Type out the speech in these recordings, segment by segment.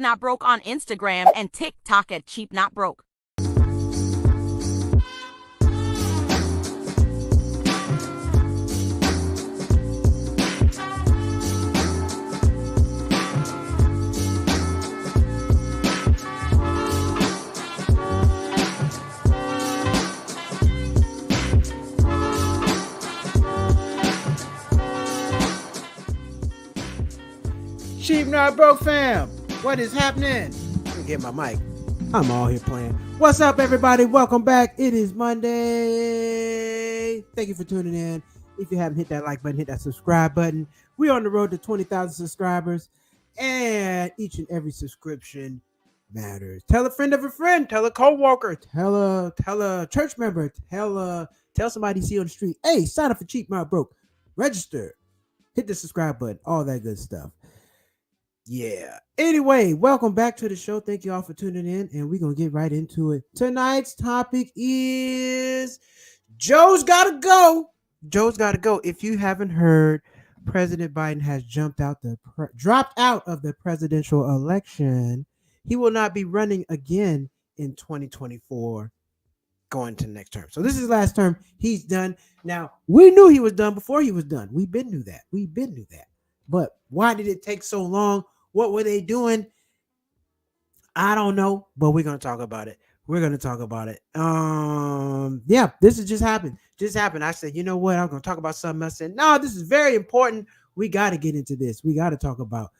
Not Broke on Instagram and TikTok at Cheap Not Broke. Cheap Not Broke fam, what is happening? Let me get my mic. I'm all here playing. What's up, everybody? Welcome back. It is Monday. Thank you for tuning in. If you haven't hit that like button, hit that subscribe button. We're on the road to 20,000 subscribers, and each and every subscription matters. Tell a friend of a friend. Tell a co-worker. Tell a church member. Tell somebody you see on the street. Hey, sign up for Cheap Not Broke. Register. Hit the subscribe button. All that good stuff. Yeah. Anyway, welcome back to the show. Thank you all for tuning in, and we're going to get right into it. Tonight's topic is Joe's Gotta Go. Joe's Gotta Go. If you haven't heard, President Biden has dropped out of the presidential election. He will not be running again in 2024 going to the next term. So this is his last term. He's done. Now, we knew he was done before he was done. We knew that. But why did it take so long? What were they doing? I don't know, but we're going to talk about it. Yeah, this has just happened. I said, you know what? I'm going to talk about something else. I said, no, this is very important. We got to get into this. We got to talk about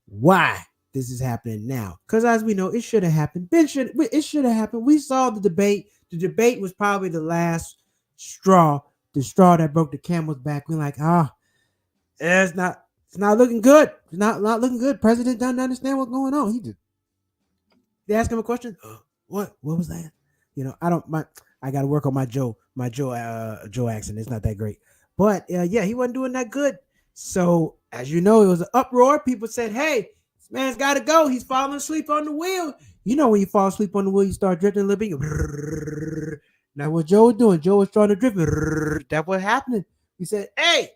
why this is happening now. Because as we know, it should have happened. It should have happened. We saw the debate. The debate was probably the last straw. The straw that broke the camel's back. We're like, it's not looking good. It's not looking good. President doesn't understand what's going on. They ask him a question. What was that? You know, I got to work on my Joe accent. It's not that great. But yeah, he wasn't doing that good. So as you know, it was an uproar. People said, hey, this man's got to go. He's falling asleep on the wheel. You know, when you fall asleep on the wheel, you start drifting a little bit. Now what Joe was doing, Joe was trying to drift. That's what happened. He said, hey,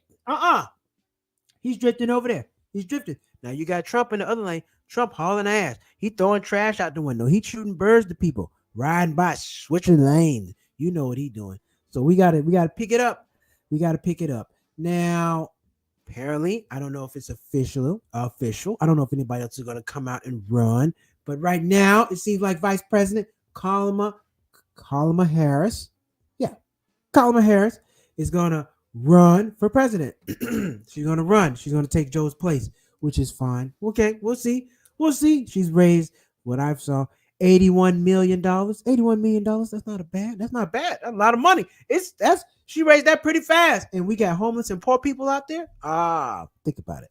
he's drifting over there. He's drifting. Now you got Trump in the other lane. Trump hauling ass. He throwing trash out the window. He shooting birds to people. Riding by, switching lanes. You know what he doing. So we gotta pick it up. Now, apparently, I don't know if it's official. I don't know if anybody else is gonna come out and run. But right now, it seems like Vice President Kamala Harris. Yeah, Kamala Harris is gonna run for president. She's going to run. She's going to take Joe's place, which is fine. Okay, we'll see. She's raised what I saw $81 million. $81 million. That's not bad. That's a lot of money. She raised that pretty fast. And we got homeless and poor people out there. Think about it.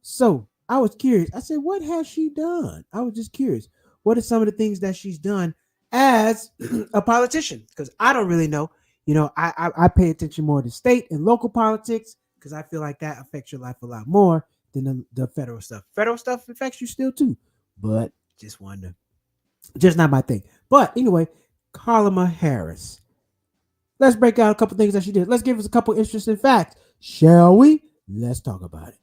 So I was curious. I said, what has she done? I was just curious. What are some of the things that she's done as a politician? Because I don't really know. You know, I pay attention more to state and local politics because I feel like that affects your life a lot more than the federal stuff. Federal stuff affects you still too, but just not my thing. But anyway, Kamala Harris. Let's break out a couple things that she did. Let's give us a couple interesting facts, shall we? Let's talk about it.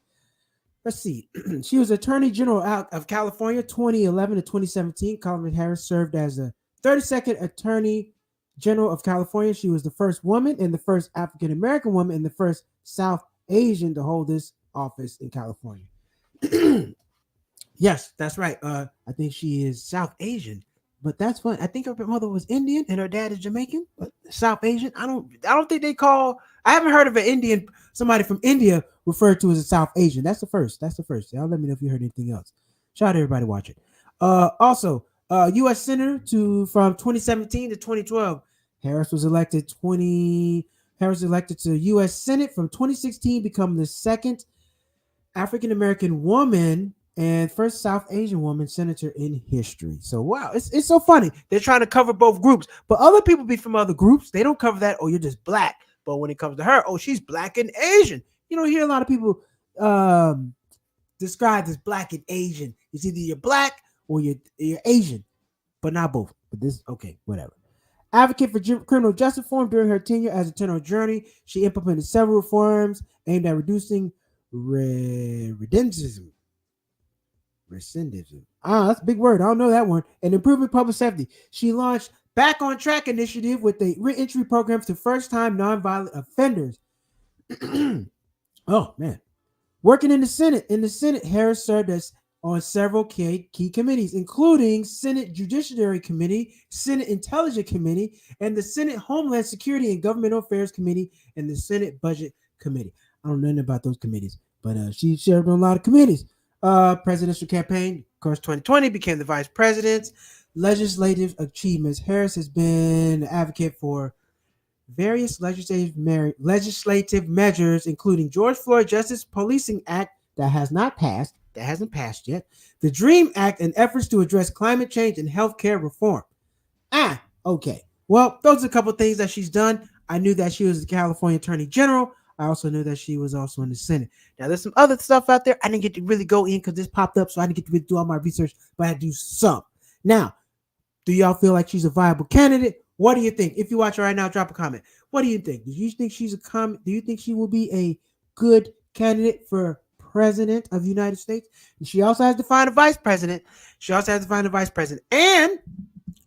Let's see. She was Attorney General of California 2011 to 2017. Kamala Harris served as the 32nd Attorney General of California. She was the first woman and the first African American woman and the first South Asian to hold this office in California. Yes, that's right. I think she is South Asian, but that's fun. I think her mother was Indian and her dad is Jamaican, but South Asian. I don't think they call. I haven't heard of somebody from India referred to as a South Asian. That's the first. Y'all let me know if you heard anything else. Shout out to everybody watching. Also, U.S. Senator from 2017 to 2012. Harris was elected to U.S. Senate from 2016, becoming the second African-American woman and first South Asian woman senator in history. So, wow, it's so funny. They're trying to cover both groups, but other people be from other groups. They don't cover that. Oh, you're just black. But when it comes to her, oh, she's black and Asian. You don't hear a lot of people described as black and Asian. It's either you're black or you're Asian, but not both. But this, okay, whatever. Advocate for criminal justice reform during her tenure as Attorney General, she implemented several reforms aimed at reducing recidivism. Recidivism. That's a big word. I don't know that one. And improving public safety. She launched Back on Track initiative with the reentry programs to first-time nonviolent offenders. Oh man. Working in the Senate, Harris served as on several key committees, including Senate Judiciary Committee, Senate Intelligence Committee, and the Senate Homeland Security and Governmental Affairs Committee, and the Senate Budget Committee. I don't know nothing about those committees, but she served on a lot of committees. Presidential campaign, of course, 2020 became the vice president. Legislative achievements. Harris has been an advocate for various legislative measures, including George Floyd Justice Policing Act that hasn't passed yet, the DREAM Act, and efforts to address climate change and healthcare reform. Okay. Well, those are a couple of things that she's done. I knew that she was the California Attorney General. I also knew that she was also in the Senate. Now, there's some other stuff out there I didn't get to really go in because this popped up, so I didn't get to really do all my research, but I do some. Now, do y'all feel like she's a viable candidate? What do you think? If you watch her right now, drop a comment. What do you think? Do you think do you think she will be a good candidate for president of the United States? And she also has to find a vice president. And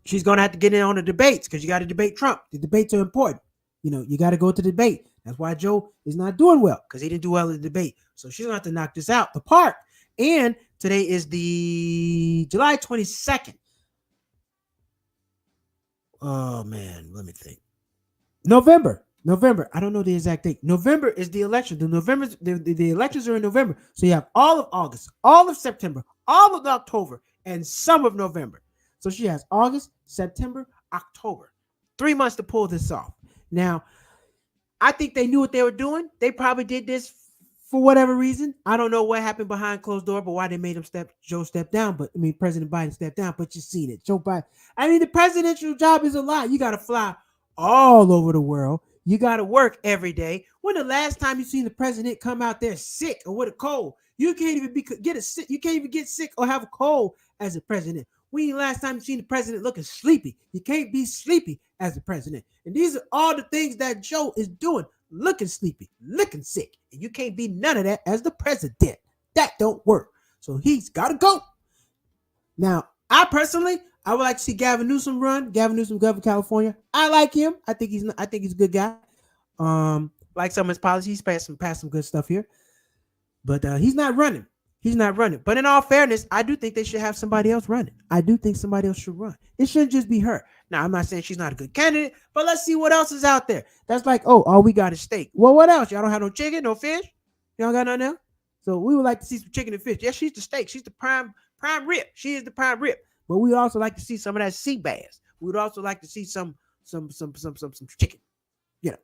she's going to have to get in on the debates because you got to debate Trump. The debates are important. You got to go to the debate. That's why Joe is not doing well, because he didn't do well in the debate. So she's going to have to knock this out the park. And today is the July 22nd. Oh man, let me think. November. I don't know the exact date. November is the election. The elections are in November. So you have all of August, all of September, all of October, and some of November. So she has August, September, October. 3 months to pull this off. Now, I think they knew what they were doing. They probably did this for whatever reason. I don't know what happened behind closed door, but why they made Joe step down. President Biden stepped down, but you've seen it. Joe Biden. The presidential job is a lot. You got to fly all over the world. You got to work every day. When the last time you seen the president come out there sick or with a cold? You can't even You can't even get sick or have a cold as a president. When the last time you seen the president looking sleepy? You can't be sleepy as a president. And these are all the things that Joe is doing. Looking sleepy, looking sick. And you can't be none of that as the president. That don't work. So he's got to go. Now, I would like to see Gavin Newsom run. Gavin Newsom, governor of California. I like him. I think he's a good guy. Like some of his policies, passed some good stuff here. But he's not running. But in all fairness, I do think they should have somebody else running. I do think somebody else should run. It shouldn't just be her. Now, I'm not saying she's not a good candidate, but let's see what else is out there. That's like, all we got is steak. Well, what else? Y'all don't have no chicken, no fish? Y'all got nothing else? So we would like to see some chicken and fish. Yeah, she's the steak. She's the prime rib. She is the prime rib. But we also like to see some of that sea bass. We would also like to see some chicken.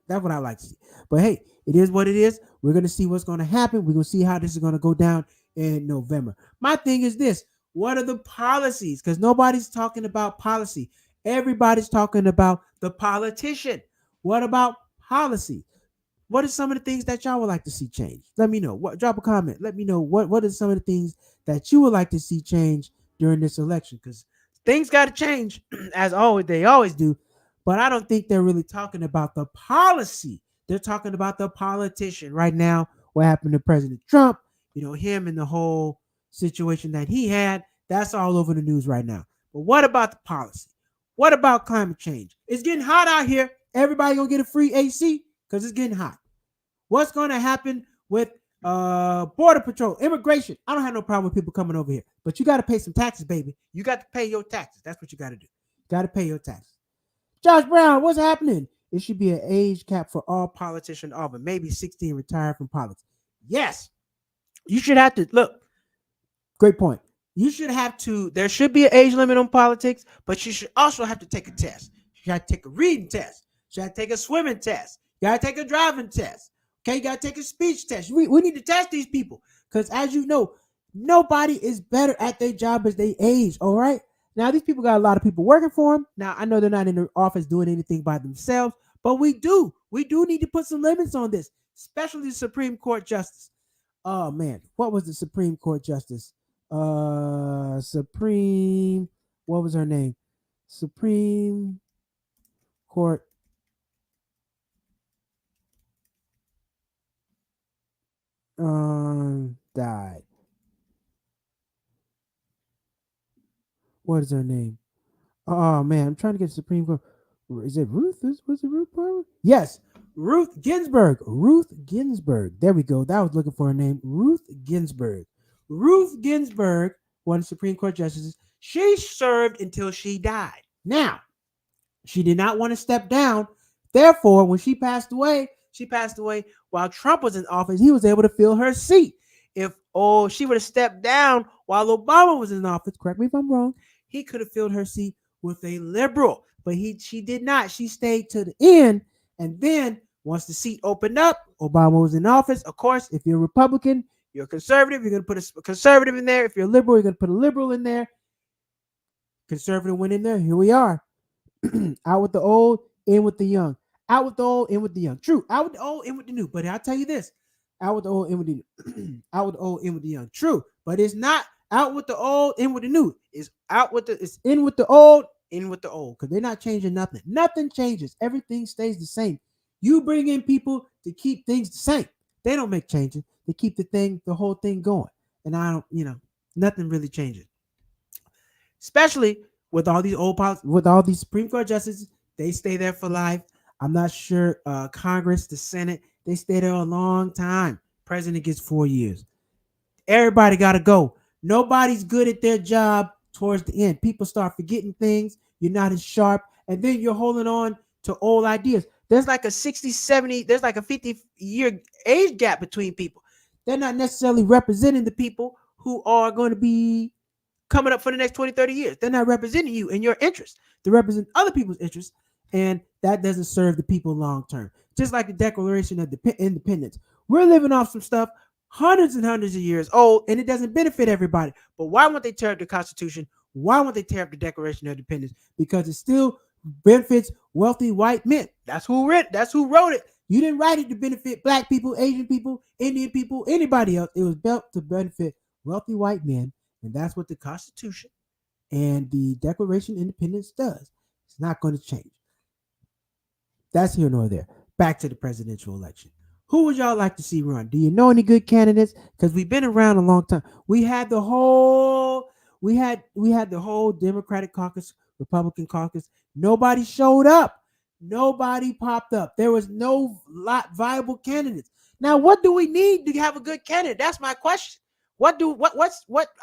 That's what I like to see. But hey, it is what it is. We're going to see what's going to happen. We're going to see how this is going to go down in November. My thing is this. What are the policies? Because nobody's talking about policy. Everybody's talking about the politician. What about policy? What are some of the things that y'all would like to see change? Let me know. Drop a comment. Let me know what are some of the things that you would like to see change during this election, because things got to change as always. They always do. But I don't think they're really talking about the policy. They're talking about the politician right now. What happened to President Trump? Him and the whole situation that he had. That's all over the news right now. But what about the policy? What about climate change? It's getting hot out here. Everybody gonna get a free AC because it's getting hot. What's going to happen with border patrol, immigration? I don't have no problem with people coming over here, but you got to pay some taxes, baby. You got to pay your taxes. That's what you got to do. You got to pay your taxes. Josh Brown, what's happening? It should be an age cap for all politicians over, maybe 16, retired from politics. Yes, you should have to look. Great point. There should be an age limit on politics, but you should also have to take a test. You got to take a reading test. You got to take a swimming test. You got to take a driving test. Okay, you got to take a speech test. We need to test these people because, as you know, nobody is better at their job as they age, all right? Now, these people got a lot of people working for them. Now, I know they're not in the office doing anything by themselves, but we do need to put some limits on this, especially the Supreme Court Justice. Oh, man, what was the Supreme Court Justice? What was her name? Supreme Court died. What is her name? Oh man, I'm trying to get Supreme Court. Is it Ruth? Was it Ruth Palmer? Yes, Ruth Ginsburg. Ruth Ginsburg. There we go. That was looking for her name. Ruth Ginsburg. Ruth Ginsburg, one of the Supreme Court justices. She served until she died. Now, she did not want to step down. Therefore, when she passed away while Trump was in office. He was able to fill her seat. If she would have stepped down while Obama was in office, correct me if I'm wrong, he could have filled her seat with a liberal. But she did not. She stayed to the end. And then once the seat opened up, Obama was in office. Of course, if you're a Republican, you're a conservative, you're going to put a conservative in there. If you're a liberal, you're going to put a liberal in there. Conservative went in there. Here we are. Out with the old, in with the young. Out with the old, in with the young. True. Out with the old, in with the new. But I'll tell you this. Out with the old, in with the new. Out with the old, in with the young. True. But it's not out with the old, in with the new. It's in with the old, in with the old. Because they're not changing nothing. Nothing changes. Everything stays the same. You bring in people to keep things the same. They don't make changes. They keep the whole thing going. And I don't, nothing really changes. Especially with all these Supreme Court justices, they stay there for life. I'm not sure Congress, the Senate, they stay there a long time. President gets 4 years. Everybody got to go. Nobody's good at their job towards the end. People start forgetting things. You're not as sharp. And then you're holding on to old ideas. There's like a 60, 70, there's like a 50-year age gap between people. They're not necessarily representing the people who are going to be coming up for the next 20, 30 years. They're not representing you and your interests. They represent other people's interests, and that doesn't serve the people long term. Just like the Declaration of Independence. We're living off some stuff hundreds and hundreds of years old, and it doesn't benefit everybody. But why won't they tear up the Constitution? Why won't they tear up the Declaration of Independence? Because it still benefits wealthy white men. That's who wrote it. You didn't write it to benefit black people, Asian people, Indian people, anybody else. It was built to benefit wealthy white men. And that's what the Constitution and the Declaration of Independence does. It's not going to change. That's here nor there. Back to the presidential election. Who would y'all like to see run? Do you know any good candidates? Because we've been around a long time. We had the whole Democratic caucus, Republican caucus. Nobody showed up. Nobody popped up. There was no viable candidates. Now, what do we need to have a good candidate? That's my question. What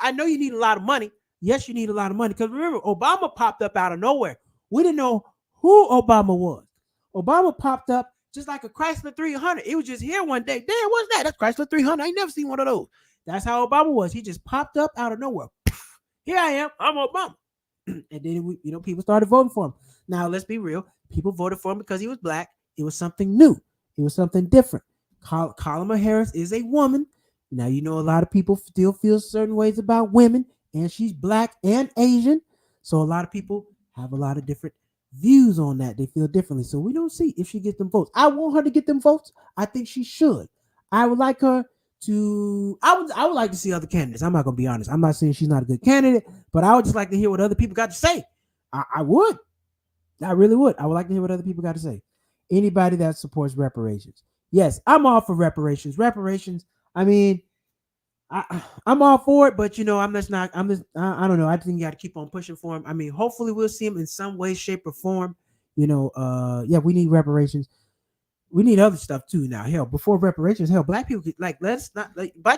I know you need a lot of money. Yes, you need a lot of money. Because remember, Obama popped up out of nowhere. We didn't know who Obama was. Obama popped up just like a Chrysler 300. It was just here one day. Damn, what's that? That's Chrysler 300. I ain't never seen one of those. That's how Obama was. He just popped up out of nowhere. Here I am. I'm Obama. And then people started voting for him. Now, let's be real. People voted for him because he was black. It was something new. It was something different. Kamala Harris is a woman. Now, a lot of people still feel certain ways about women, and she's black and Asian. So a lot of people have a lot of different views on that. They feel differently. So we don't see if she gets them votes. I want her to get them votes. I think she should. I would like her to, I would like to see other candidates. I'm not going to be honest. I'm not saying she's not a good candidate, but I would just like to hear what other people got to say. I would. I really would. I would like to hear what other people got to say. Anybody that supports reparations. Yes, I'm all for reparations. Reparations, I mean, I'm all for it, but I don't know. I think you got to keep on pushing for him. I mean, hopefully we'll see him in some way, shape, or form. We need reparations. We need other stuff too. Now, hell, before reparations, black people black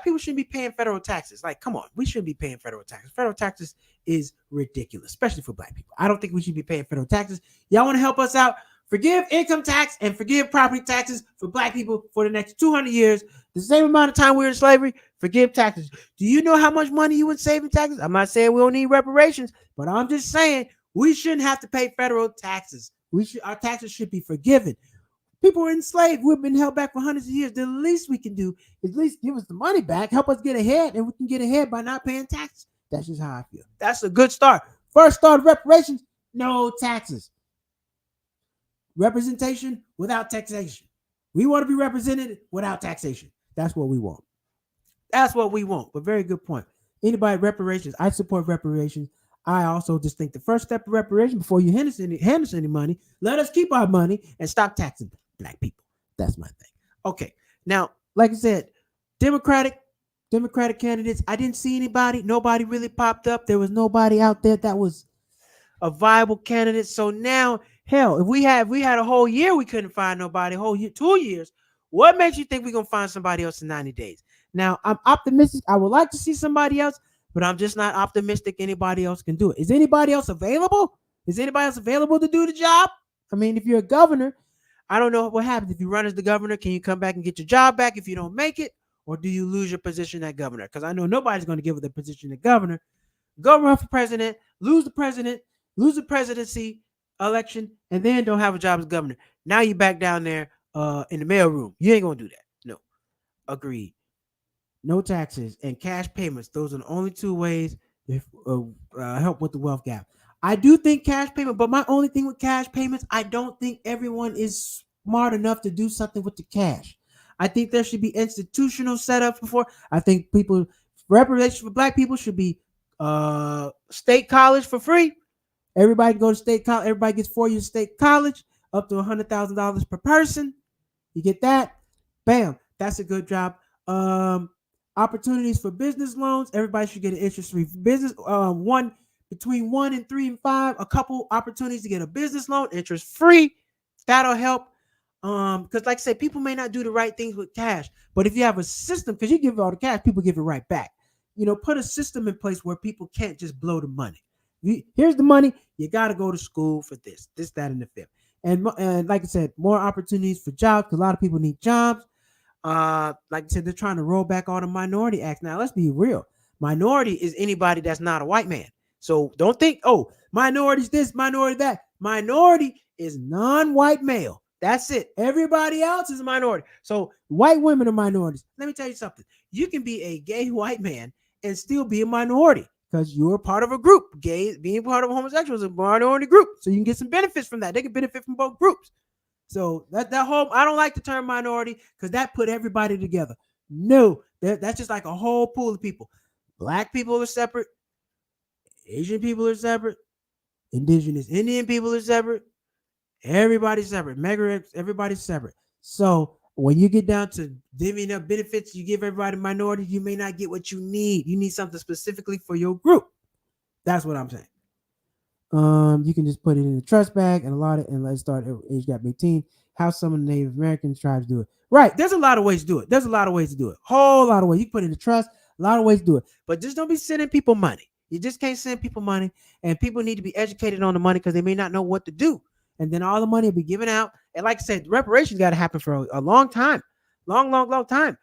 people shouldn't be paying federal taxes. Like, come on, we shouldn't be paying federal taxes. Federal taxes is ridiculous, especially for black people. I don't think we should be paying federal taxes. Y'all want to help us out? Forgive income tax and forgive property taxes for black people for the next 200 years. The same amount of time we were in slavery, forgive taxes. Do you know how much money you would save in taxes? I'm not saying we don't need reparations, but I'm just saying we shouldn't have to pay federal taxes. Our taxes should be forgiven. People are enslaved. We've been held back for hundreds of years. The least we can do is at least give us the money back, help us get ahead, and we can get ahead by not paying taxes. That's just how I feel. That's a good start. First start of reparations, no taxes. Representation without taxation. We want to be represented without taxation. That's what we want. That's what we want. But very good point. Anybody reparations, I support reparations. I also just think the first step of reparation before you hand us any money, let us keep our money and stop taxing black people. That's my thing. Okay. Now, like I said, Democratic Democratic candidates, I didn't see anybody. Nobody really popped up. There was nobody out there that was a viable candidate. So now, hell, if we had a whole year, we couldn't find nobody. A whole year, 2 years. What makes you think we're gonna find somebody else in 90 days? Now, I'm optimistic. I would like to see somebody else, but I'm just not optimistic anybody else can do it. Is anybody else available? Is anybody else available to do the job? I mean, if you're a governor, I don't know what happens if you run as the governor. Can you come back and get your job back if you don't make it, or do you lose your position as governor? Because I know nobody's going to give up their position as governor. Go run for president, lose the presidency election, and then don't have a job as governor. Now you back down there in the mailroom. You ain't gonna do that. No, agreed. No taxes and cash payments. Those are the only two ways to help with the wealth gap. I do think cash payment, but my only thing with cash payments, I don't think everyone is smart enough to do something with the cash. I think there should be institutional setups before. I think people reparations for black people should be state college for free. Everybody can go to state college. Everybody gets 4 years state college, up to $100,000 per person. You get that? Bam. That's a good job. Opportunities for business loans. Everybody should get an interest-free business. Between 1 and 3 and 5, a couple opportunities to get a business loan, interest-free. That'll help. Because like I said, people may not do the right things with cash, but if you have a system, because you give all the cash, people give it right back. Put a system in place where people can't just blow the money. Here's the money. You got to go to school for this, that, and the fifth. And like I said, more opportunities for jobs because a lot of people need jobs. Like I said, they're trying to roll back all the minority acts. Now, let's be real. Minority is anybody that's not a white man. So don't think, oh, minority's this, minority that. Minority is non-white male. That's it. Everybody else is a minority. So white women are minorities. Let me tell you something. You can be a gay white man and still be a minority because you're part of a group. Gay, being part of a homosexual is a minority group. So you can get some benefits from that. They can benefit from both groups. So that whole, I don't like the term minority because that put everybody together. No, that's just like a whole pool of people. Black people are separate. Asian people are separate. Indigenous Indian people are separate. Everybody's separate. Everybody's separate. So when you get down to divvying up benefits, you give everybody minorities, you may not get what you need. You need something specifically for your group. That's what I'm saying. You can just put it in the trust bag and allot it, and let's start age gap 18. How some of the Native American tribes do it. Right. There's a lot of ways to do it. There's a lot of ways to do it. Whole lot of ways. You can put it in the trust. A lot of ways to do it. But just don't be sending people money. You just can't send people money. And people need to be educated on the money because they may not know what to do. And then all the money will be given out. And like I said, reparations got to happen for a long time. Long time.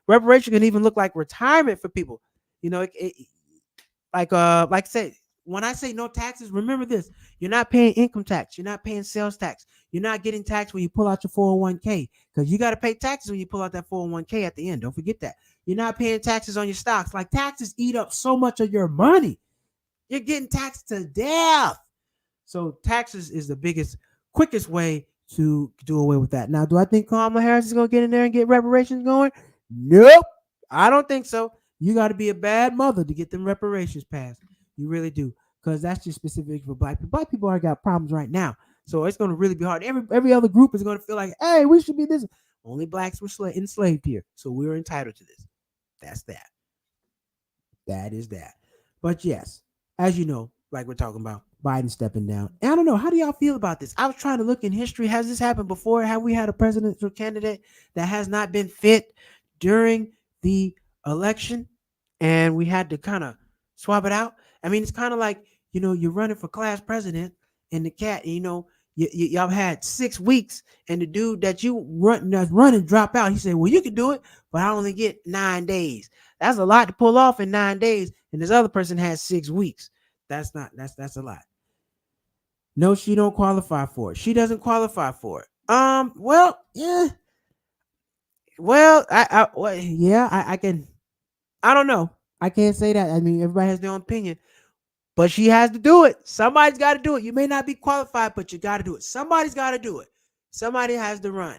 Reparation can even look like retirement for people. Like I said, when I say no taxes, remember this. You're not paying income tax. You're not paying sales tax. You're not getting taxed when you pull out your 401k because you got to pay taxes when you pull out that 401k at the end. Don't forget that. You're not paying taxes on your stocks. Like taxes eat up so much of your money. You're getting taxed to death. So taxes is the quickest way to do away with that. Now, do I think Kamala Harris is going to get in there and get reparations going? Nope. I don't think so. You got to be a bad mother to get them reparations passed. You really do. Because that's just specific for black people. Black people already got problems right now. So it's going to really be hard. Every other group is going to feel like, hey, we should be this. Only blacks were enslaved here. So we're entitled to this. That's that. That is that. But yes, as you know, like we're talking about, Biden stepping down. And I don't know. How do y'all feel about this? I was trying to look in history. Has this happened before? Have we had a presidential candidate that has not been fit during the election? And we had to kind of swap it out. I mean, it's kind of like, you're running for class president and the cat, y'all had 6 weeks and the dude that's running drop out. He said, well, you can do it, but I only get 9 days. That's a lot to pull off in 9 days. And this other person has 6 weeks. That's a lot. No, she don't qualify for it. She doesn't qualify for it. Well, yeah. Well, I can. I don't know. I can't say that. I mean, everybody has their own opinion, but she has to do it. Somebody's got to do it. You may not be qualified, but you got to do it. Somebody's got to do it. Somebody has to run,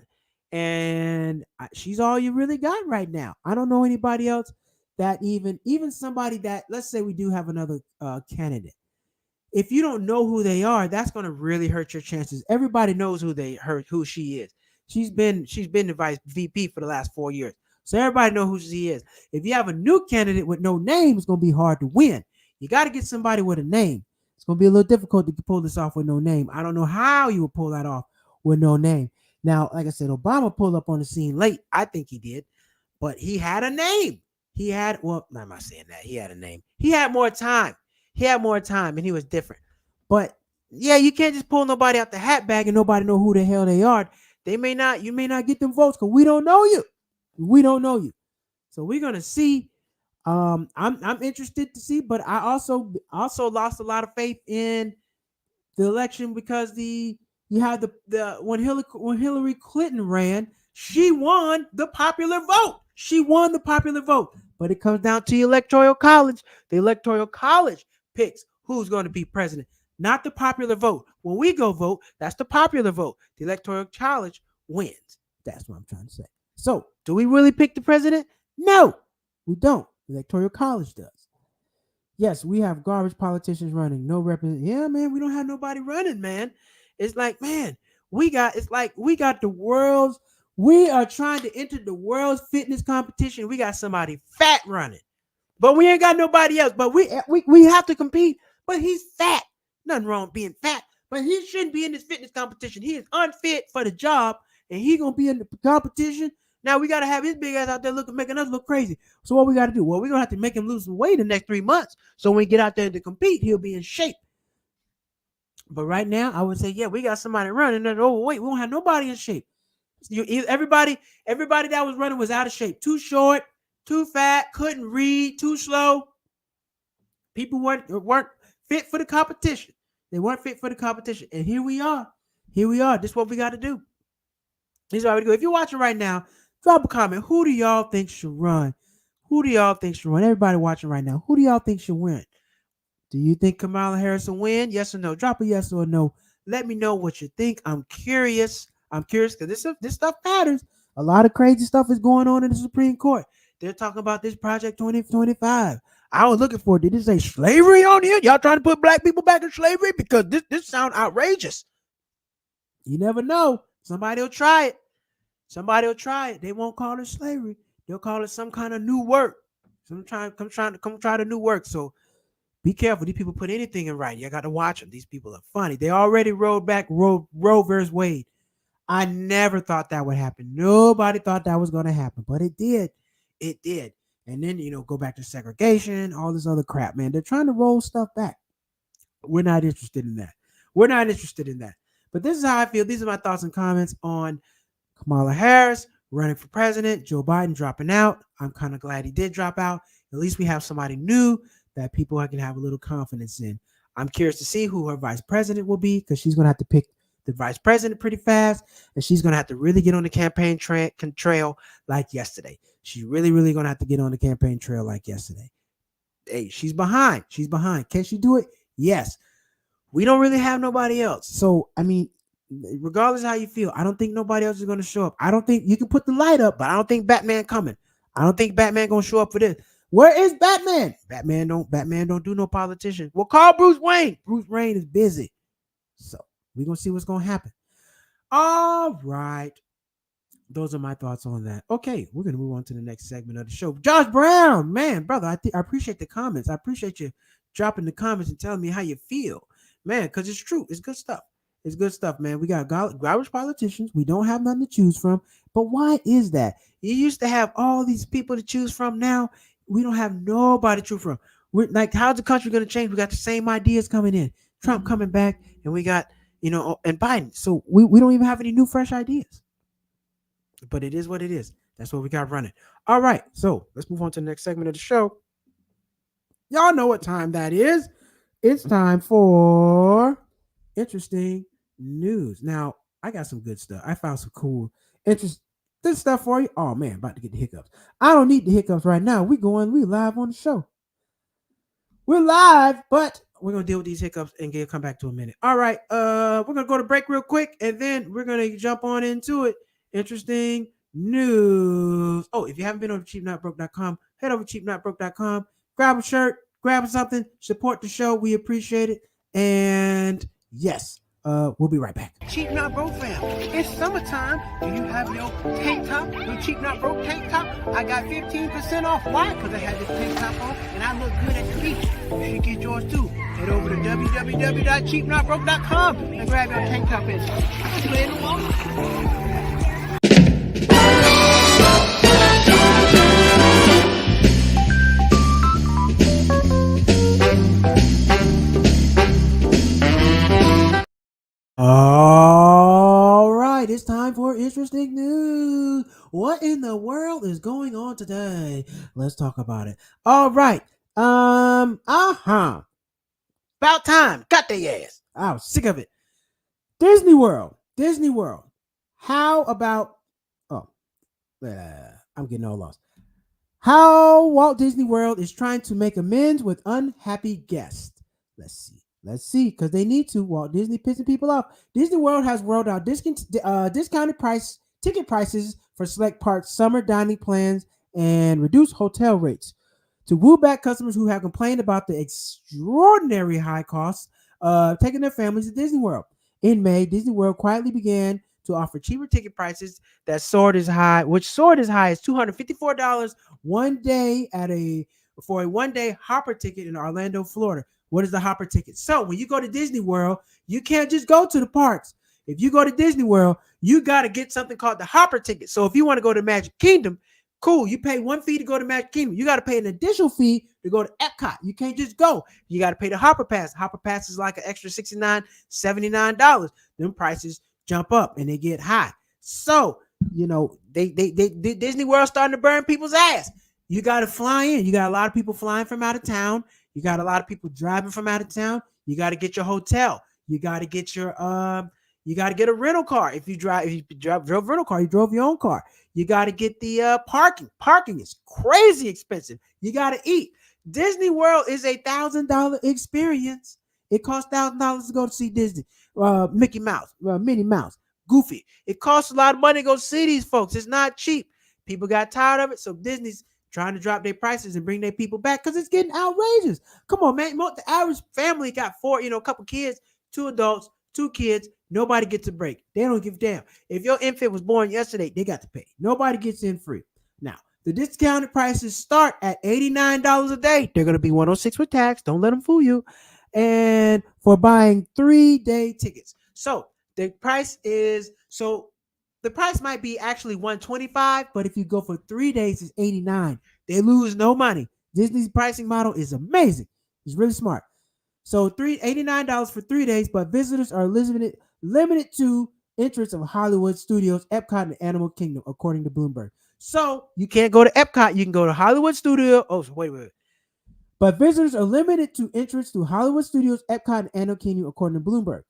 and she's all you really got right now. I don't know anybody else that even somebody that, let's say we do have another candidate. If you don't know who they are, that's going to really hurt your chances. Everybody knows who she is. She's been the vice VP for the last 4 years. So everybody know who she is. If you have a new candidate with no name, it's going to be hard to win. You got to get somebody with a name. It's going to be a little difficult to pull this off with no name. I don't know how you would pull that off with no name. Now, like I said, Obama pulled up on the scene late. I think he did, but he had a name. He had, well, I'm not saying that. He had a name. He had more time. He had more time and he was different. But yeah, you can't just pull nobody out the hat bag and nobody know who the hell they are. You may not get them votes because we don't know you. We don't know you. So we're gonna see. I'm interested to see, but I also lost a lot of faith in the election because you had the when Hillary Clinton ran, she won the popular vote. She won the popular vote. But it comes down to the electoral college. The electoral college picks who's going to be president, not the popular vote. When we go vote, that's the popular vote. The electoral college wins. That's what I'm trying to say. So, do we really pick the president? No, we don't. The electoral college does. Yes, we have garbage politicians running. No represent. Yeah, man, we don't have nobody running, man. It's like, man, we got the world's. We are trying to enter the world's fitness competition. We got somebody fat running, but we ain't got nobody else. But we have to compete. But he's fat. Nothing wrong with being fat, but he shouldn't be in this fitness competition. He is unfit for the job, and he gonna be in the competition. Now we gotta have his big ass out there making us look crazy. So what we gotta do? Well, we're gonna have to make him lose some weight in the next 3 months. So when we get out there to compete, he'll be in shape. But right now, I would say, yeah, we got somebody running that's overweight. We don't have nobody in shape. Everybody that was running was out of shape. Too short, too fat, couldn't read, too slow. People weren't fit for the competition. They weren't fit for the competition. And here we are. This is what we got to do. This is how we go. If you're watching right now, drop a comment. Who do y'all think should run? Everybody watching right now, who do y'all think should win? Do you think Kamala Harris will win? Yes or no? Drop a yes or a no. Let me know what you think. I'm curious because this stuff matters. A lot of crazy stuff is going on in the Supreme Court. They're talking about this Project 2025. I was looking for, did it say slavery on here? Y'all trying to put black people back in slavery? Because this sounds outrageous. You never know. Somebody will try it. They won't call it slavery. They'll call it some kind of new work. Come try the new work. So be careful. These people put anything in writing. You got to watch them. These people are funny. They already rolled back Roe versus Wade. I never thought that would happen. Nobody thought that was going to happen, but it did. It did. And then, go back to segregation, all this other crap, man. They're trying to roll stuff back. We're not interested in that. But this is how I feel. These are my thoughts and comments on Kamala Harris running for president, Joe Biden dropping out. I'm kind of glad he did drop out. At least we have somebody new that people can have a little confidence in. I'm curious to see who her vice president will be because she's going to have to pick the vice president pretty fast, and she's going to have to really get on the campaign trail like yesterday. She's really, really going to have to get on the campaign trail like yesterday. Hey, she's behind. Can she do it? Yes. We don't really have nobody else. So, I mean, regardless of how you feel, I don't think nobody else is going to show up. I don't think you can put the light up, but I don't think Batman coming. I don't think Batman going to show up for this. Where is Batman? Batman don't do no politician. Well, call Bruce Wayne. Bruce Wayne is busy. So, we're going to see what's going to happen. All right. Those are my thoughts on that. Okay, we're going to move on to the next segment of the show. Josh Brown, man, brother, I appreciate the comments. I appreciate you dropping the comments and telling me how you feel. Man, because it's true. It's good stuff. It's good stuff, man. We got garbage politicians. We don't have nothing to choose from. But why is that? You used to have all these people to choose from. Now, we don't have nobody to choose from. We're like, how's the country going to change? We got the same ideas coming in. Trump coming back, and we got, and Biden. So we don't even have any new, fresh ideas. But it is what it is. That's what we got running. All right. So let's move on to the next segment of the show. Y'all know what time that is. It's time for interesting news. Now, I got some good stuff. I found some cool, interesting stuff for you. Oh, man, about to get the hiccups. I don't need the hiccups right now. We live on the show. We're live, but we're going to deal with these hiccups and come back to a minute. All right. We're going to go to break real quick, and then we're going to jump on into it. Interesting news. Oh, if you haven't been over to cheapnotbroke.com, head over to cheapnotbroke.com, grab a shirt, grab something, support the show. We appreciate it. And yes, We'll be right back. Cheap Not Broke fam, it's summertime. Do you have your tank top, your Cheap Not Broke tank top? I got 15% off. Why? Because I had this tank top on and I look good at the beach. You should get yours too. Head over to www.cheapnotbroke.com and grab your tank top and play in the water. All right, it's time for interesting news. What in the world is going on today? Let's talk about it. All right. About time. Got their ass. I was sick of it. Disney World. How about I'm getting all lost. How Walt Disney World is trying to make amends with unhappy guests. Let's see, because they need to. Walt Disney pissing people off. Disney World has rolled out discounted ticket prices for select parks, summer dining plans, and reduced hotel rates to woo back customers who have complained about the extraordinary high costs of taking their families to Disney World. In May, Disney World quietly began to offer cheaper ticket prices that soared as high as $254 for a one-day Hopper ticket in Orlando, Florida. What is the Hopper ticket? So when you go to Disney World, you can't just go to the parks. If you go to Disney World, you got to get something called the Hopper ticket. So if you want to go to Magic Kingdom, cool. You pay one fee to go to Magic Kingdom. You got to pay an additional fee to go to Epcot. You can't just go. You got to pay the Hopper Pass. Hopper Pass is like an extra $69, $79. Them prices jump up and they get high. So, Disney World starting to burn people's ass. You got to fly in. You got a lot of people flying from out of town. You got a lot of people driving from out of town. You got to get your hotel. You got to get your you got to get a rental car. If you drove a rental car, you drove your own car. You got to get the parking. Parking is crazy expensive. You got to eat. Disney World is a $1,000 experience. It costs $1,000 to go to see Disney, Mickey Mouse, Minnie Mouse, Goofy. It costs a lot of money to go see these folks. It's not cheap. People got tired of it, so Disney's trying to drop their prices and bring their people back because it's getting outrageous. Come on, man. The average family got a couple kids, 2 adults, 2 kids. Nobody gets a break. They don't give a damn. If your infant was born yesterday, they got to pay. Nobody gets in free. Now, the discounted prices start at $89 a day. They're going to be $106 with tax. Don't let them fool you. And for buying 3-day tickets. So the price might be actually $125, but if you go for 3 days, it's $89. They lose no money. Disney's pricing model is amazing. It's really smart. So $89 for 3 days, but visitors are limited to entrance of Hollywood Studios, Epcot, and Animal Kingdom, according to Bloomberg. So you can't go to Epcot. You can go to Hollywood Studio. Oh, so wait. But visitors are limited to entrance to Hollywood Studios, Epcot, and Animal Kingdom, according to Bloomberg.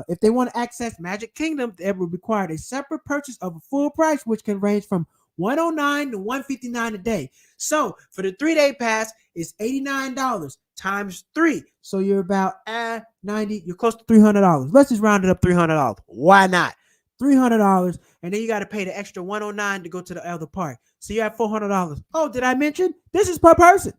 If they want to access Magic Kingdom, they will require a separate purchase of a full price, which can range from $109 to $159 a day. So for the 3-day pass, it's $89 times 3. So you're about $90. You're close to $300. Let's just round it up $300. Why not? $300, and then you got to pay the extra $109 to go to the other park. So you have $400. Oh, did I mention this is per person?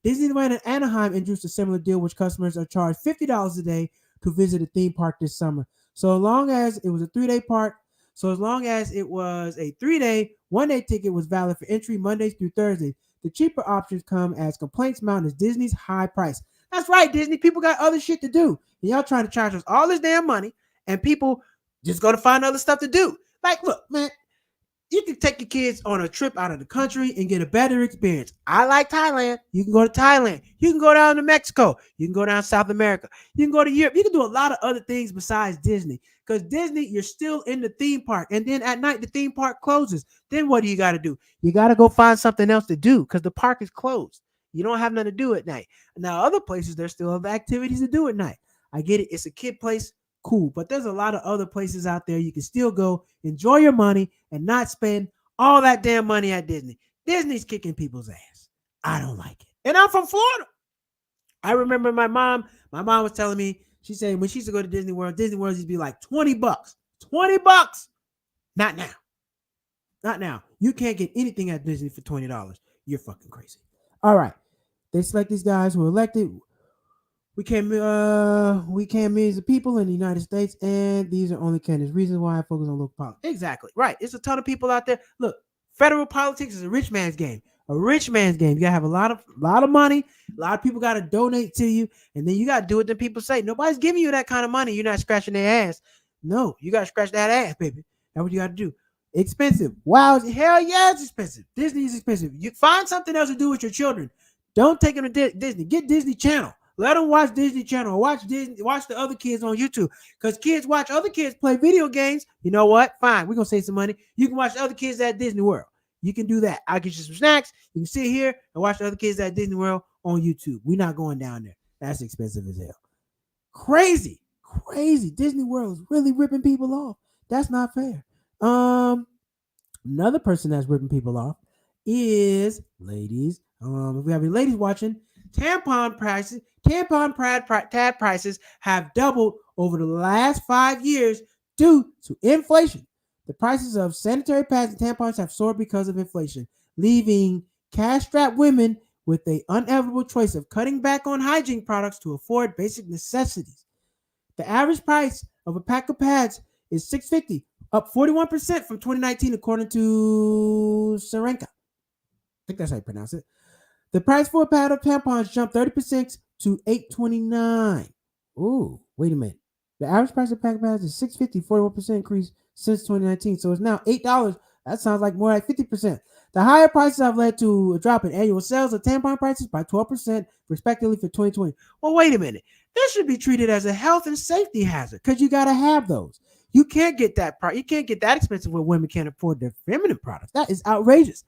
Disneyland and Anaheim introduced a similar deal, which customers are charged $50 a day to visit a theme park this summer. So as long as it was a 3-day park, so as long as it was a 3-day, 1-day ticket was valid for entry Mondays through Thursdays. The cheaper options come as complaints mount as Disney's high price. That's right, Disney. People got other shit to do. And y'all trying to charge us all this damn money, and people just going to find other stuff to do. Like, look, man. You can take your kids on a trip out of the country and get a better experience. I like Thailand. You can go to Thailand. You can go down to Mexico. You can go down to South America. You can go to Europe. You can do a lot of other things besides Disney. Because Disney, you're still in the theme park. And then at night, the theme park closes. Then what do you got to do? You got to go find something else to do because the park is closed. You don't have nothing to do at night. Now, other places, there's still other activities to do at night. I get it. It's a kid place. Cool. But there's a lot of other places out there you can still go, enjoy your money, and not spend all that damn money at Disney. Disney's kicking people's ass. I don't like it. And I'm from Florida. I remember my mom was telling me, she said when she used to go to Disney World used to be like $20. $20. Not now. You can't get anything at Disney for $20. You're fucking crazy. All right. They select these guys who are elected. We can't millions of people in the United States, and these are only candidates. Reasons why I focus on local politics. Exactly right. It's a ton of people out there. Look, federal politics is a rich man's game. A rich man's game. You gotta have a lot of money. A lot of people gotta donate to you, and then you gotta do what the people say. Nobody's giving you that kind of money. You're not scratching their ass. No, you gotta scratch that ass, baby. That's what you gotta do. Expensive. Wow, hell yeah, it's expensive. Disney is expensive. You find something else to do with your children. Don't take them to Disney. Get Disney Channel. Let them watch Disney Channel. Watch Disney. Watch the other kids on YouTube. Because kids watch other kids play video games. You know what? Fine. We're going to save some money. You can watch the other kids at Disney World. You can do that. I'll get you some snacks. You can sit here and watch the other kids at Disney World on YouTube. We're not going down there. That's expensive as hell. Crazy. Crazy. Disney World is really ripping people off. That's not fair. Another person that's ripping people off is ladies. If we have any ladies watching, tampon pad prices have doubled over the last 5 years due to inflation. The prices of sanitary pads and tampons have soared because of inflation, leaving cash-strapped women with the inevitable choice of cutting back on hygiene products to afford basic necessities. The average price of a pack of pads is $6.50, up 41% from 2019, according to Serenka. I think that's how you pronounce it. The price for a pad of tampons jumped 30% to $8.29. Ooh, wait a minute. The average price of pack of pads is $6.50, 41% increase since 2019. So it's now $8. That sounds like more like 50%. The higher prices have led to a drop in annual sales of tampon prices by 12%, respectively, for 2020. Well, wait a minute. This should be treated as a health and safety hazard because you got to have those. You can't get that price. You can't get that expensive when women can't afford their feminine products. That is outrageous.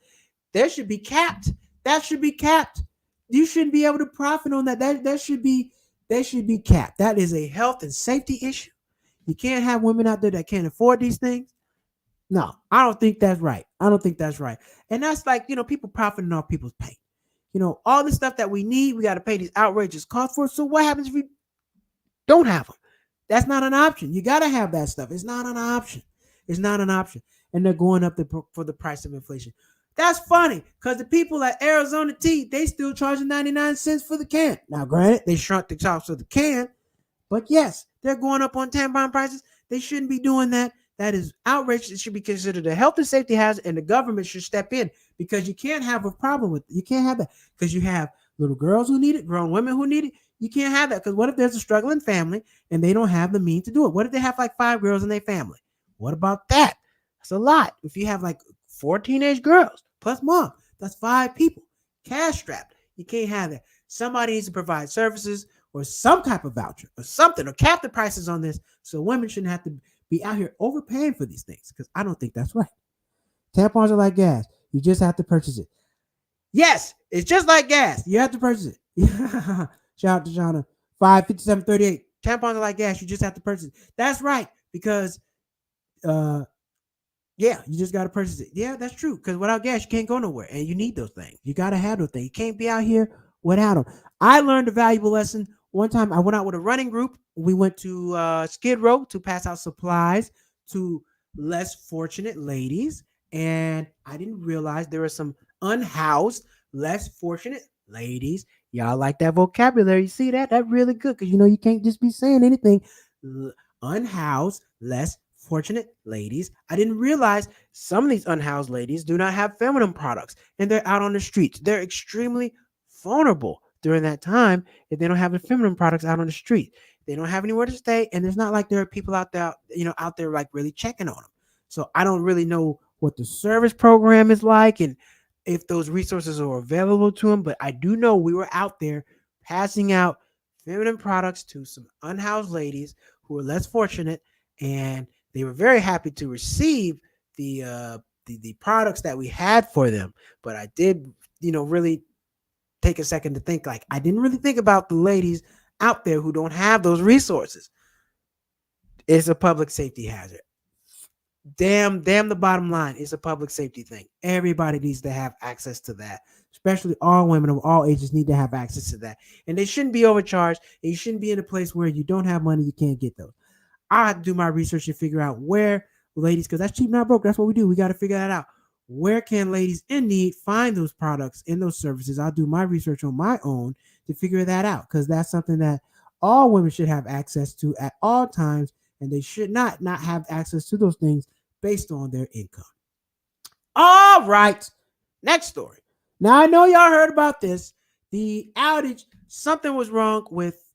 There should be capped. That should be capped. You shouldn't be able to profit on that. That should be capped. That is a health and safety issue. You can't have women out there that can't afford these things. No, I don't think that's right. I don't think that's right. And that's like, people profiting off people's pain. All the stuff that we need, we got to pay these outrageous costs for. So what happens if we don't have them? That's not an option. You got to have that stuff. It's not an option. It's not an option. And they're going up for the price of inflation. That's funny because the people at Arizona Tea, they still charging 99 cents for the can. Now, granted, they shrunk the cost of the can, but yes, they're going up on tampon prices. They shouldn't be doing that. That is outrageous. It should be considered a health and safety hazard, and the government should step in because you can't have a problem with it. You can't have that because you have little girls who need it, grown women who need it. You can't have that because what if there's a struggling family and they don't have the means to do it? What if they have like 5 girls in their family? What about that? That's a lot. If you have like 4 teenage girls plus mom, that's 5 people cash strapped. You can't have that. Somebody needs to provide services or some type of voucher or something, or cap the prices on this so women shouldn't have to be out here overpaying for these things, because I don't think that's right. Tampons are like gas. You just have to purchase it. Yes, it's just like gas. You have to purchase it. Shout out to Jonna. 55738. Tampons are like gas. You just have to purchase it. That's right, because yeah, you just got to purchase it. Yeah, that's true. Because without gas, you can't go nowhere. And you need those things. You got to have those things. You can't be out here without them. I learned a valuable lesson. One time I went out with a running group. We went to Skid Row to pass out supplies to less fortunate ladies. And I didn't realize there were some unhoused, less fortunate ladies. Y'all like that vocabulary. You see that? That's really good because, you can't just be saying anything. Unhoused, less fortunate ladies. I didn't realize some of these unhoused ladies do not have feminine products and they're out on the streets. They're extremely vulnerable during that time if they don't have the feminine products out on the street. They don't have anywhere to stay, and it's not like there are people out there, out there like really checking on them. So I don't really know what the service program is like and if those resources are available to them, but I do know we were out there passing out feminine products to some unhoused ladies who were less fortunate, and they were very happy to receive the products that we had for them. But I did, really take a second to think, like, I didn't really think about the ladies out there who don't have those resources. It's a public safety hazard. Damn the bottom line. It's a public safety thing. Everybody needs to have access to that. Especially all women of all ages need to have access to that. And they shouldn't be overcharged. And you shouldn't be in a place where you don't have money, you can't get those. I have to do my research and figure out where ladies, because that's cheap, not broke. That's what we do. We got to figure that out. Where can ladies in need find those products and those services? I'll do my research on my own to figure that out, because that's something that all women should have access to at all times, and they should not have access to those things based on their income. All right, next story. Now I know y'all heard about this. The outage, something was wrong with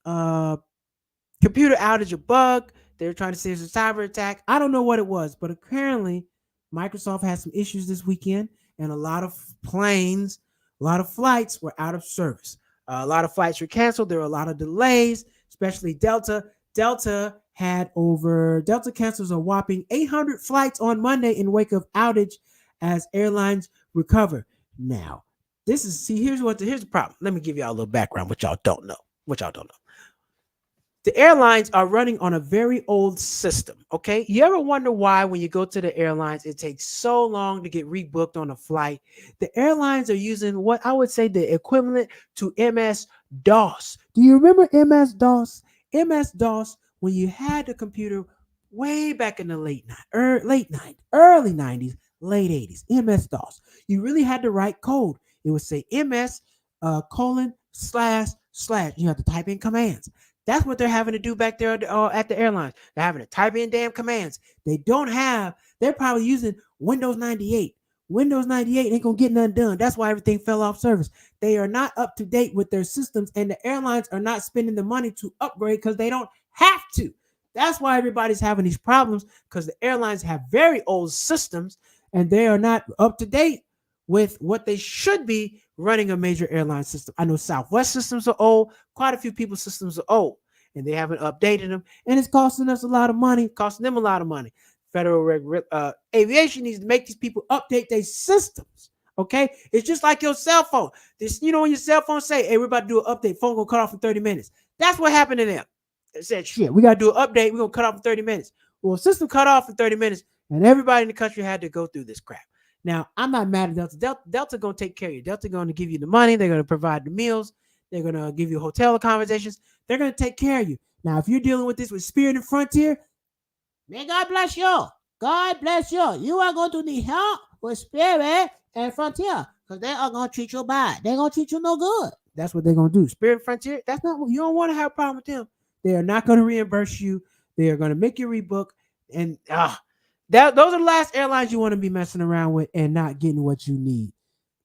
computer outage, a bug. They were trying to say it's a cyber attack. I don't know what it was, but apparently Microsoft had some issues this weekend, and a lot of planes, a lot of flights were out of service. A lot of flights were canceled. There were a lot of delays, especially Delta. Delta cancels a whopping 800 flights on Monday in wake of outage as airlines recover. Now, here's the problem. Let me give y'all a little background, what y'all don't know. The airlines are running on a very old system, okay? You ever wonder why when you go to the airlines, it takes so long to get rebooked on a flight? The airlines are using what I would say the equivalent to MS-DOS. Do you remember MS-DOS? MS-DOS, when you had the computer way back in the early 90s, late 80s, MS-DOS. You really had to write code. It would say MS : // You have to type in commands. That's what they're having to do back there at the airlines. They're having to type in damn commands. They're probably using Windows 98. Windows 98 ain't going to get nothing done. That's why everything fell off service. They are not up to date with their systems, and the airlines are not spending the money to upgrade because they don't have to. That's why everybody's having these problems, because the airlines have very old systems, and they are not up to date with what they should be running a major airline system. I know Southwest systems are old. Quite a few people's systems are old, and they haven't updated them, and it's costing them a lot of money. Federal aviation needs to make these people update their systems. Okay, it's just like your cell phone. When your cell phone say, "Hey, we're about to do an update," phone gonna cut off in 30 minutes. That's what happened to them. They said, "Shit, we gotta do an update. We're gonna cut off in 30 minutes." Well, system cut off in 30 minutes, and everybody in the country had to go through this crap. Now, I'm not mad at Delta. Delta going to take care of you. Delta going to give you the money. They're going to provide the meals. They're going to give you hotel accommodations. They're going to take care of you. Now, if you're dealing with this with Spirit and Frontier, may God bless you. God bless you. You are going to need help with Spirit and Frontier, because they are going to treat you bad. They're going to treat you no good. That's what they're going to do. Spirit and Frontier, that's not what you don't want to have a problem with them. They are not going to reimburse you. They are going to make you rebook. And those are the last airlines you want to be messing around with and not getting what you need.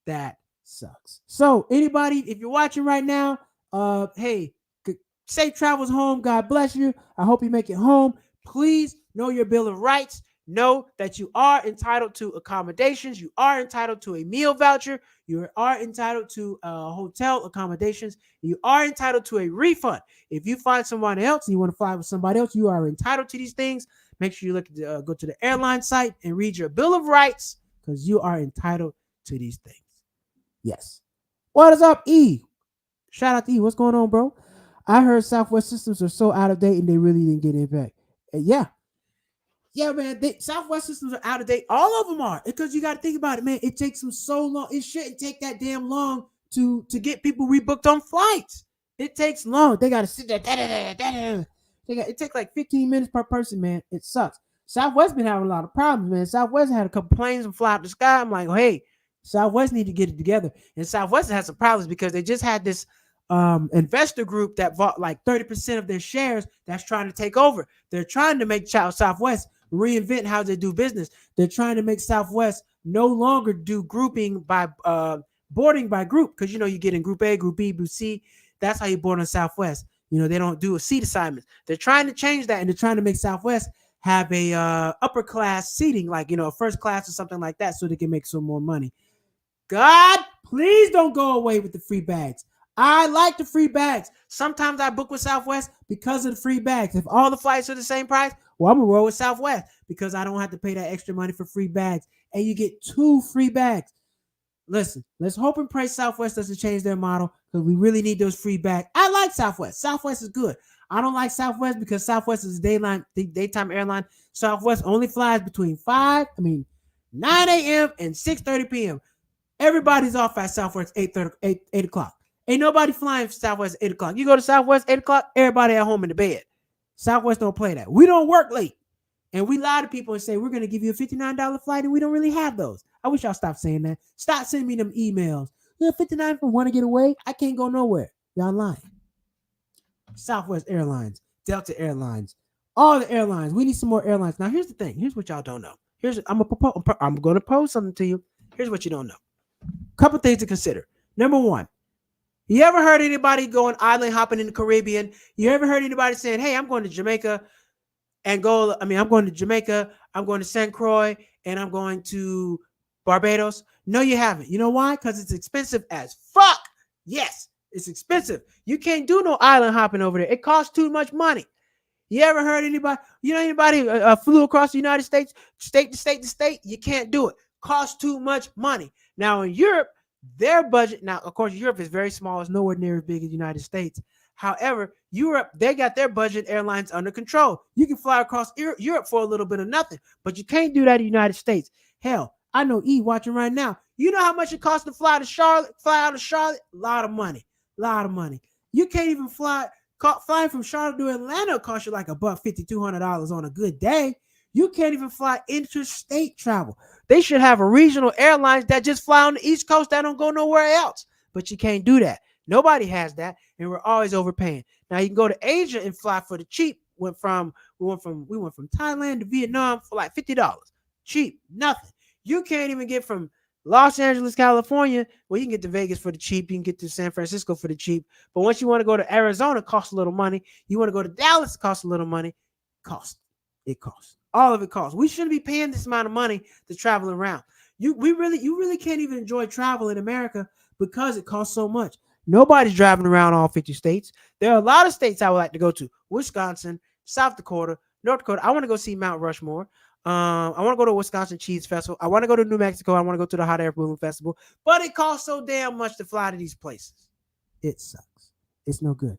That sucks. So anybody, if you're watching right now, hey, safe travels home. God bless you. I hope you make it home. Please know your Bill of Rights. Know that you are entitled to accommodations. You are entitled to a meal voucher. You are entitled to hotel accommodations. You are entitled to a refund. If you find someone else and you want to fly with somebody else, you are entitled to these things. Make sure you go to the airline site and read your Bill of Rights, because you are entitled to these things. Yes. What is up, E? Shout out to E. What's going on, bro? I heard Southwest systems are so out of date and they really didn't get it back. Yeah, man. Southwest systems are out of date. All of them are, because you got to think about it, man. It takes them so long. It shouldn't take that damn long to get people rebooked on flights. It takes long. They got to sit there. It takes like 15 minutes per person, man. It sucks. Southwest been having a lot of problems, man. Southwest had a couple planes and fly up the sky. I'm like, hey, Southwest need to get it together. And Southwest has some problems because they just had this investor group that bought like 30% of their shares that's trying to take over. They're trying to make Southwest reinvent how they do business. They're trying to make Southwest no longer do grouping by boarding by group, because you get in group A, group B, group C. That's how you board on Southwest. They don't do a seat assignment. They're trying to change that, and they're trying to make Southwest have a upper class seating, like first class or something like that, so they can make some more money. God, please don't go away with the free bags. I like the free bags. Sometimes I book with Southwest because of the free bags. If all the flights are the same price, well, I'm gonna roll with Southwest because I don't have to pay that extra money for free bags, and you get 2 free bags. Listen, let's hope and pray Southwest doesn't change their model, because we really need those free bags. I like Southwest. Southwest is good. I don't like Southwest because Southwest is a daytime airline. Southwest only flies between 9 a.m. and 6:30 p.m. Everybody's off at Southwest 8 o'clock. Ain't nobody flying Southwest 8 o'clock. You go to Southwest 8 o'clock, everybody at home in the bed. Southwest don't play that. We don't work late. And we lie to people and say, we're going to give you a $59 flight, and we don't really have those. I wish y'all stopped saying that. Stop sending me them emails. $59 for want to get away. I can't go nowhere. Y'all lying. Southwest Airlines, Delta Airlines, all the airlines. We need some more airlines. Now, here's the thing. Here's what y'all don't know. I'm going to pose something to you. Here's what you don't know. Couple things to consider. Number one, you ever heard anybody going island hopping in the Caribbean? You ever heard anybody saying, "Hey, I'm going to Jamaica, Angola. I'm going to Jamaica. I'm going to St. Croix, and I'm going to Barbados"? No, you haven't. You know why? Because it's expensive as fuck. Yes, it's expensive. You can't do no island hopping over there. It costs too much money. You ever heard anybody? You know anybody flew across the United States, state to state to state? You can't do it. Costs too much money. Now in Europe, their budget. Now, of course, Europe is very small. It's nowhere near as big as the United States. However, Europe, they got their budget airlines under control. You can fly across Europe for a little bit of nothing, but you can't do that in the United States. Hell, I know E watching right now. You know how much it costs to fly to Charlotte, fly out of Charlotte? A lot of money. You can't even flying from Charlotte to Atlanta cost you like $150, $200 on a good day. You can't even fly interstate travel. They should have a regional airlines that just fly on the East Coast that don't go nowhere else. But you can't do that. Nobody has that, and we're always overpaying. Now you can go to Asia and fly for the cheap. We went from Thailand to Vietnam for like $50. Cheap, nothing. You can't even get from Los Angeles, California. Well, you can get to Vegas for the cheap. You can get to San Francisco for the cheap. But once you want to go to Arizona, it costs a little money. You want to go to Dallas, it costs a little money. It costs. All of it costs. We shouldn't be paying this amount of money to travel around. You really can't even enjoy travel in America because it costs so much. Nobody's driving around all 50 states. There are a lot of states I would like to go to. Wisconsin, South Dakota, North Dakota. I want to go see Mount Rushmore. I want to go to Wisconsin Cheese Festival. I want to go to New Mexico. I want to go to the Hot Air Balloon Festival. But it costs so damn much to fly to these places. It sucks. It's no good.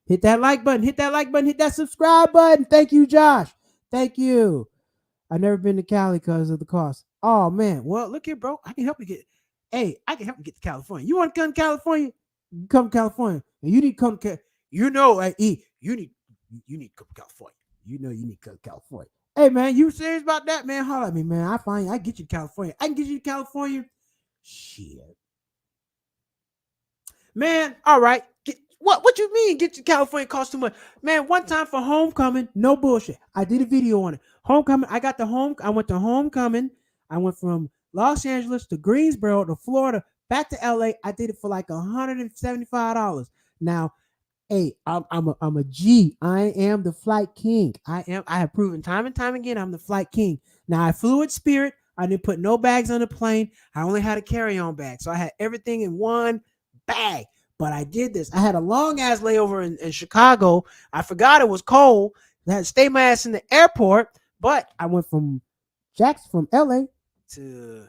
Hit that like button. Hit that subscribe button. Thank you, Josh. Thank you. I've never been to Cali because of the cost. Oh, man. Well, look here, bro. I can help you get to California. You want to come to California? Come to California. And you need to come to you need to come to California. You know you need to come to California. Hey, man, you serious about that, man? Holler at me, man. I can get you to California. I can get you to California. Shit. Man, all right. What you mean get to California costs too much? Man, one time for homecoming, no bullshit. I did a video on it. Homecoming, I went to homecoming. I went from Los Angeles to Greensboro to Florida, back to LA. I did it for like $175. Now, hey, I'm a G. I am the flight king. I have proven time and time again I'm the flight king. Now, I flew with Spirit. I didn't put no bags on the plane. I only had a carry-on bag. So I had everything in one bag. But I did this. I had a long-ass layover in Chicago. I forgot it was cold. I had to stay my ass in the airport. But I went from LA to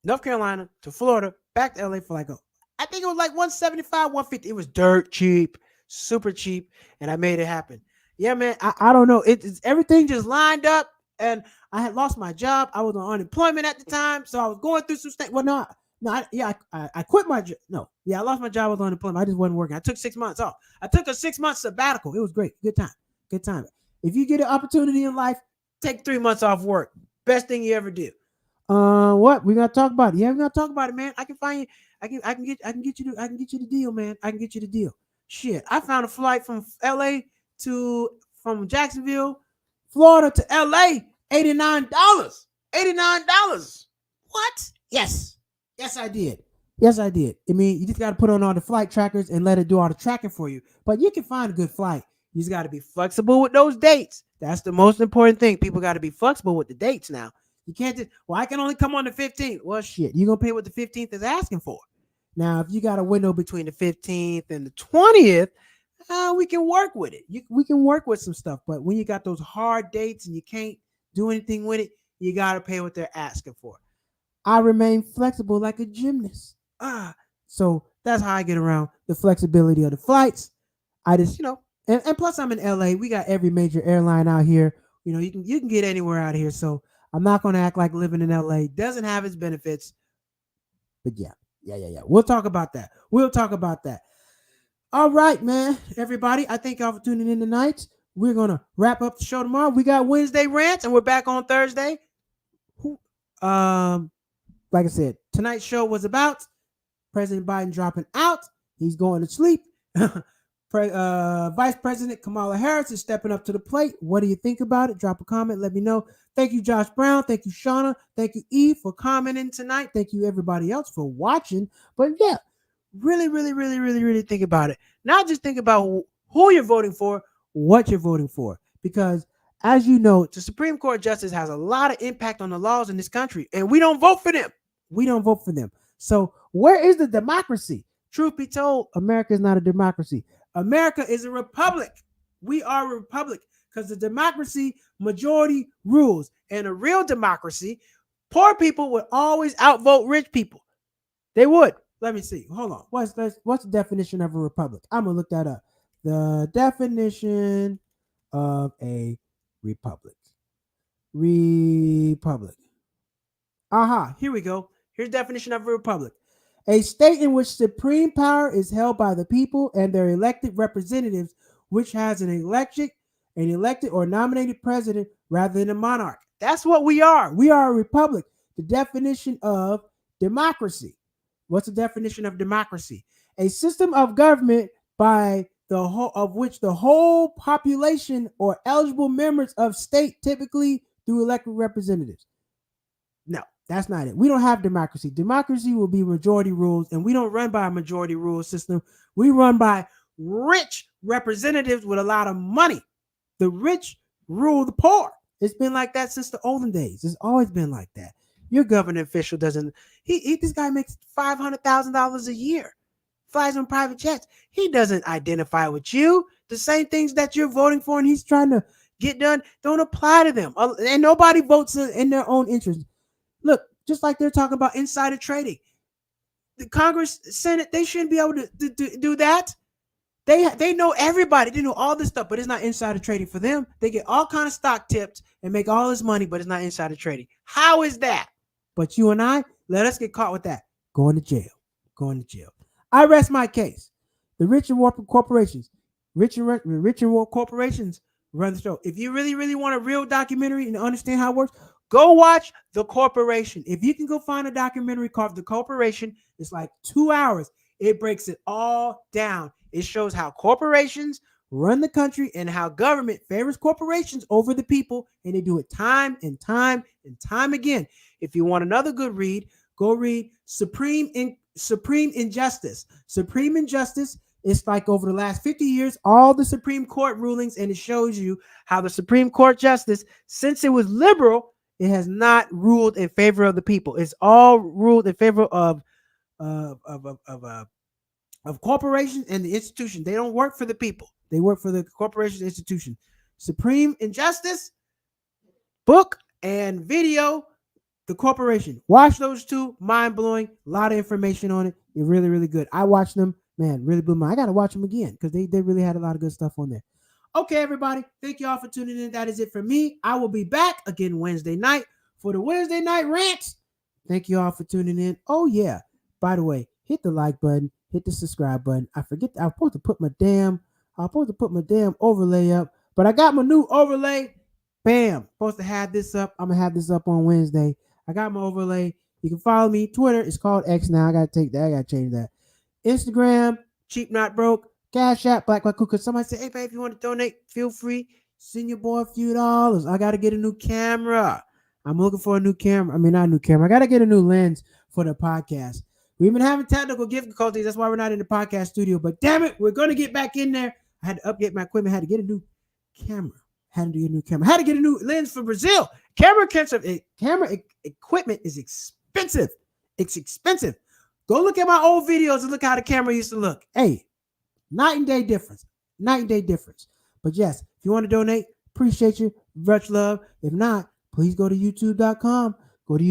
North Carolina to Florida, back to LA for I think it was like $175, $150. It was dirt cheap, super cheap, and I made it happen. Yeah, man, I don't know. It's everything just lined up, and I had lost my job. I was on unemployment at the time, so I was going through some stuff. Well, I quit my job. No, I lost my job. I was on unemployment. I just wasn't working. I took 6 months off. I took a 6-month sabbatical. It was great. Good time. If you get an opportunity in life, take 3 months off work. Best thing you ever do. What we gotta talk about it? Yeah, we gotta talk about it, man. I can find you. I can get you the deal, man. I can get you the deal. Shit, I found a flight from Jacksonville, Florida to LA, $89. $89. What? Yes, I did. I mean, you just got to put on all the flight trackers and let it do all the tracking for you. But you can find a good flight. You just got to be flexible with those dates. That's the most important thing. People got to be flexible with the dates now. You can't just, I can only come on the 15th. Well, shit, you're going to pay what the 15th is asking for. Now, if you got a window between the 15th and the 20th, we can work with it. We can work with some stuff. But when you got those hard dates and you can't do anything with it, you got to pay what they're asking for. I remain flexible like a gymnast. So that's how I get around the flexibility of the flights. I just, and plus I'm in LA. We got every major airline out here. You can get anywhere out here. So I'm not going to act like living in LA doesn't have its benefits. But yeah. We'll talk about that. All right, man. Everybody, I thank y'all for tuning in tonight. We're going to wrap up the show tomorrow. We got Wednesday rants and we're back on Thursday. Like I said, tonight's show was about President Biden dropping out. He's going to sleep. Vice President Kamala Harris is stepping up to the plate. What do you think about it? Drop a comment. Let me know. Thank you, Josh Brown. Thank you, Shauna. Thank you, Eve, for commenting tonight. Thank you, everybody else, for watching. But yeah, really think about it. Not just think about who you're voting for, what you're voting for. Because as you know, the Supreme Court justice has a lot of impact on the laws in this country, and we don't vote for them. We don't vote for them. So where is the democracy? Truth be told, America is not a democracy. America is a republic. We are a republic because the democracy, majority rules. And a real democracy, poor people would always outvote rich people. They would. Let me see. Hold on. What's the definition of a republic? I'm going to look that up. The definition of a republic. Republic. Aha, here we go. Here's the definition of a republic. A state in which supreme power is held by the people and their elected representatives, which has an elected or nominated president rather than a monarch. That's what we are. We are a republic. The definition of democracy. What's the definition of democracy? A system of government by of which the whole population or eligible members of state, typically through elected representatives. No, that's not it. We don't have democracy. Democracy will be majority rules, and we don't run by a majority rule system. We run by rich representatives with a lot of money. The rich rule the poor. It's been like that since the olden days. It's always been like that. Your government official doesn't. This guy makes $500,000 a year, flies on private jets. He doesn't identify with you. The same things that you're voting for, and he's trying to get done, don't apply to them. And nobody votes in their own interest. Look, just like they're talking about insider trading. The Congress, Senate, they shouldn't be able to do that. They know everybody. They know all this stuff, but it's not insider trading for them. They get all kind of stock tips and make all this money, but it's not insider trading. How is that? But you and I, let us get caught with that. Going to jail. Going to jail. I rest my case. The rich and corporations. Rich and corporations run the show. If you really want a real documentary and understand how it works, go watch The Corporation. If you can go find a documentary called The Corporation, it's like 2 hours. It breaks it all down. It shows how corporations run the country and how government favors corporations over the people, and they do it time and time and time again. If you want another good read, go read Supreme Injustice. Supreme Injustice is like over the last 50 years, all the Supreme Court rulings, and it shows you how the Supreme Court justice, since it was liberal, it has not ruled in favor of the people. It's all ruled in favor of corporations and the institution. They don't work for the people. They work for the corporation institution. Supreme Injustice, book and video, The Corporation. Watch those two. Mind-blowing. A lot of information on it. It's really good. I watched them. Man, really blew my mind. I got to watch them again because they really had a lot of good stuff on there. Okay, everybody. Thank you all for tuning in. That is it for me. I will be back again Wednesday night for the Wednesday night rants. Thank you all for tuning in. Oh, yeah. By the way, hit the like button. Hit the subscribe button. I forget. I was supposed to put my damn overlay up, but I got my new overlay. Bam. Supposed to have this up. I'm gonna have this up on Wednesday. I got my overlay. You can follow me. Twitter is called X now. I gotta take that. I gotta change that. Instagram, Cheap Not Broke. Cash App, Black Cool. Cause somebody say, hey, babe, if you want to donate, feel free. Send your boy a few dollars. I gotta get a new camera. I'm looking for a new camera. I mean, not a new camera. I gotta get a new lens for the podcast. We've been having technical difficulties. That's why we're not in the podcast studio. But damn it, we're going to get back in there. I had to update my equipment. I had to get a new camera. I had to get a new lens for Brazil. Camera equipment is expensive. It's expensive. Go look at my old videos and look how the camera used to look. Hey, night and day difference. But yes, if you want to donate, appreciate you. Much love. If not, please go to youtube.com. Go to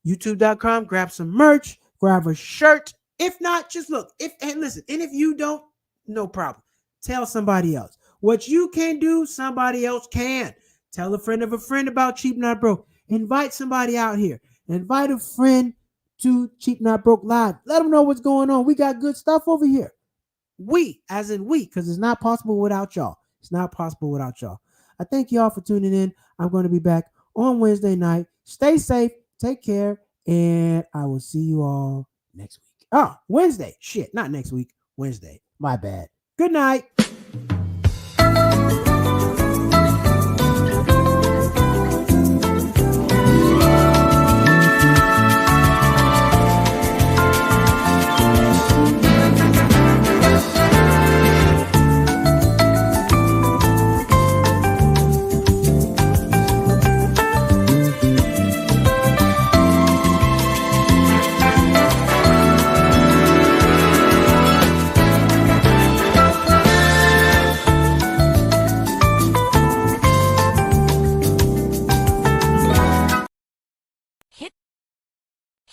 youtube.com, grab some merch. Grab a shirt. If not, just look. Listen. And if you don't, no problem. Tell somebody else. What you can do, somebody else can. Tell a friend of a friend about Cheap Not Broke. Invite somebody out here. Invite a friend to Cheap Not Broke Live. Let them know what's going on. We got good stuff over here. We, as in we, because it's not possible without y'all. It's not possible without y'all. I thank y'all for tuning in. I'm going to be back on Wednesday night. Stay safe. Take care. And I will see you all next week. Oh, Wednesday. Shit, not next week. Wednesday. My bad. Good night.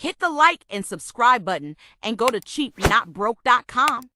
Hit the like and subscribe button and go to cheapnotbroke.com.